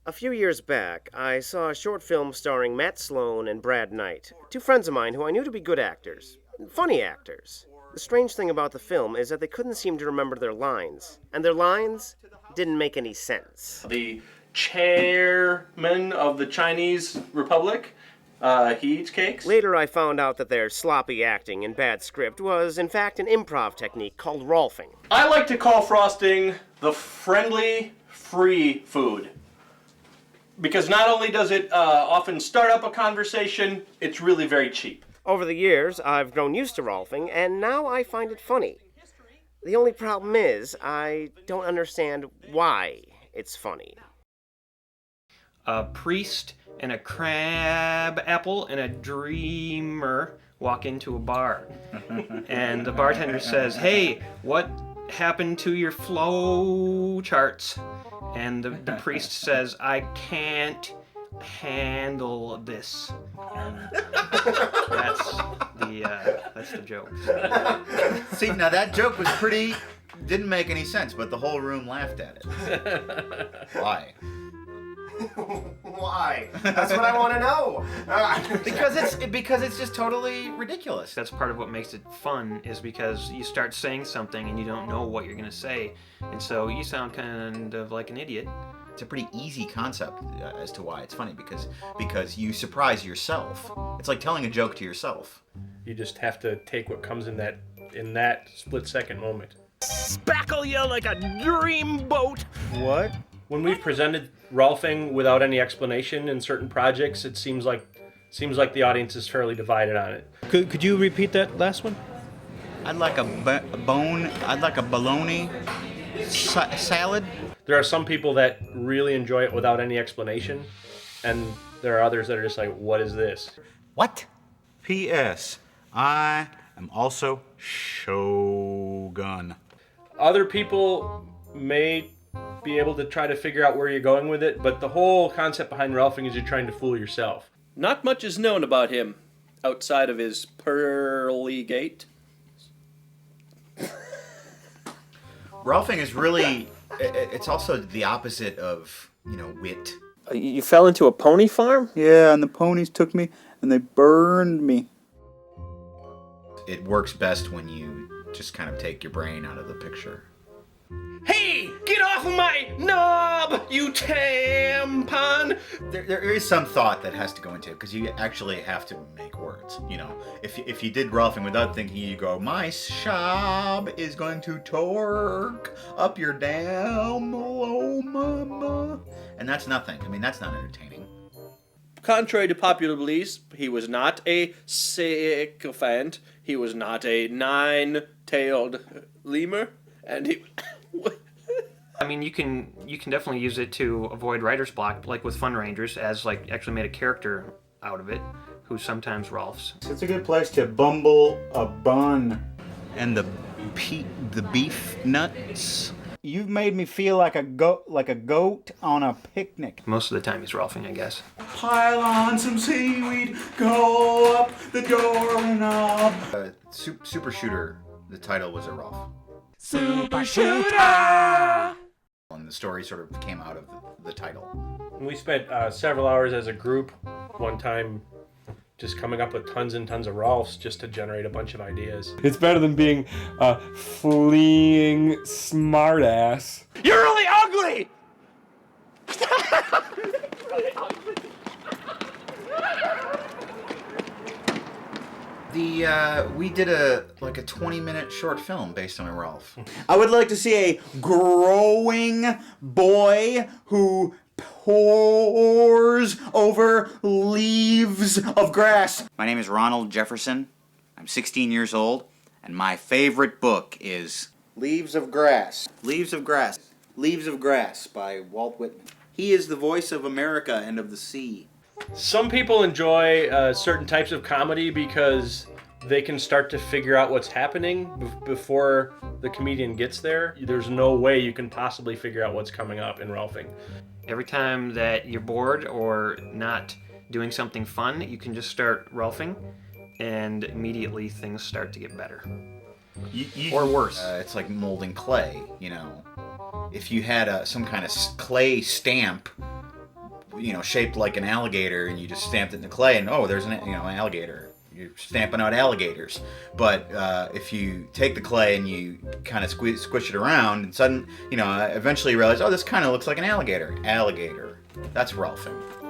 A few years back, I saw a short film starring Matt Sloan and Brad Knight, two friends of mine who I knew to be good actors. Funny actors. The strange thing about the film is that they couldn't seem to remember their lines, and their lines didn't make any sense. The chairman of the Chinese Republic, he eats cakes. Later, I found out that their sloppy acting and bad script was, in fact, an improv technique called Rolphing. I like to call frosting the friendly, free food. Because not only does it often start up a conversation, it's really very cheap. Over the years, I've grown used to Rolphing, and now I find it funny. The only problem is, I don't understand why it's funny. A priest and a crab apple and a dreamer walk into a bar. And the bartender says, "Hey, what happened to your flow charts?" And the priest says, "I can't handle this." That's the joke. See, now that joke was didn't make any sense, but the whole room laughed at it. Why? Why? That's what I want to know. Because it's just totally ridiculous. That's part of what makes it fun, is because you start saying something and you don't know what you're going to say, and so you sound kind of like an idiot. It's a pretty easy concept as to why it's funny, because you surprise yourself. It's like telling a joke to yourself. You just have to take what comes in that split-second moment. Spackle you like a dreamboat. What? When we've presented Rolphing without any explanation in certain projects, it seems like the audience is fairly divided on it. Could you repeat that last one? I'd like a bologna salad. There are some people that really enjoy it without any explanation, and there are others that are just like, what is this? What? P.S. I am also Shogun. Other people may be able to try to figure out where you're going with it, but the whole concept behind Rolphing is you're trying to fool yourself. Not much is known about him outside of his pearly gate. Rolphing is really, it's also the opposite of, wit. You fell into a pony farm? Yeah, and the ponies took me and they burned me. It works best when you just kind of take your brain out of the picture. Hey, get off of my knob, you tampon! There is some thought that has to go into it, because you actually have to make words. If you did Rolphing without thinking, you go, "My shab is going to torque up your damn low mama," and that's nothing. I mean, that's not entertaining. Contrary to popular beliefs, he was not a sycophant. He was not a nine-tailed lemur, and he. I mean, you can definitely use it to avoid writer's block, like with Fun Rangers, as actually made a character out of it, who sometimes Rolfs. It's a good place to bumble a bun. And the beef nuts. You've made me feel like a goat on a picnic. Most of the time he's Rolfing, I guess. Pile on some seaweed, go up the doorknob. Super Shooter, the title was a Rolf. Super Shooter! And the story sort of came out of the title. We spent several hours as a group one time just coming up with tons and tons of Rolfs just to generate a bunch of ideas. It's better than being a fleeing smartass. You're really ugly! We did a 20-minute short film based on a Rolf. I would like to see a growing boy who pores over leaves of grass. My name is Ronald Jefferson. I'm 16 years old, and my favorite book is Leaves of Grass. Leaves of Grass. Leaves of Grass by Walt Whitman. He is the voice of America and of the sea. Some people enjoy certain types of comedy because they can start to figure out what's happening before the comedian gets there. There's no way you can possibly figure out what's coming up in Rolphing. Every time that you're bored or not doing something fun, you can just start Rolphing, and immediately things start to get better. Or worse. It's like molding clay, If you had some kind of clay stamp shaped like an alligator, and you just stamped it in the clay, and oh, there's an alligator. You're stamping out alligators. But if you take the clay and you kind of squish it around, and eventually you realize, oh, this kind of looks like an alligator. Alligator. That's Rolphing.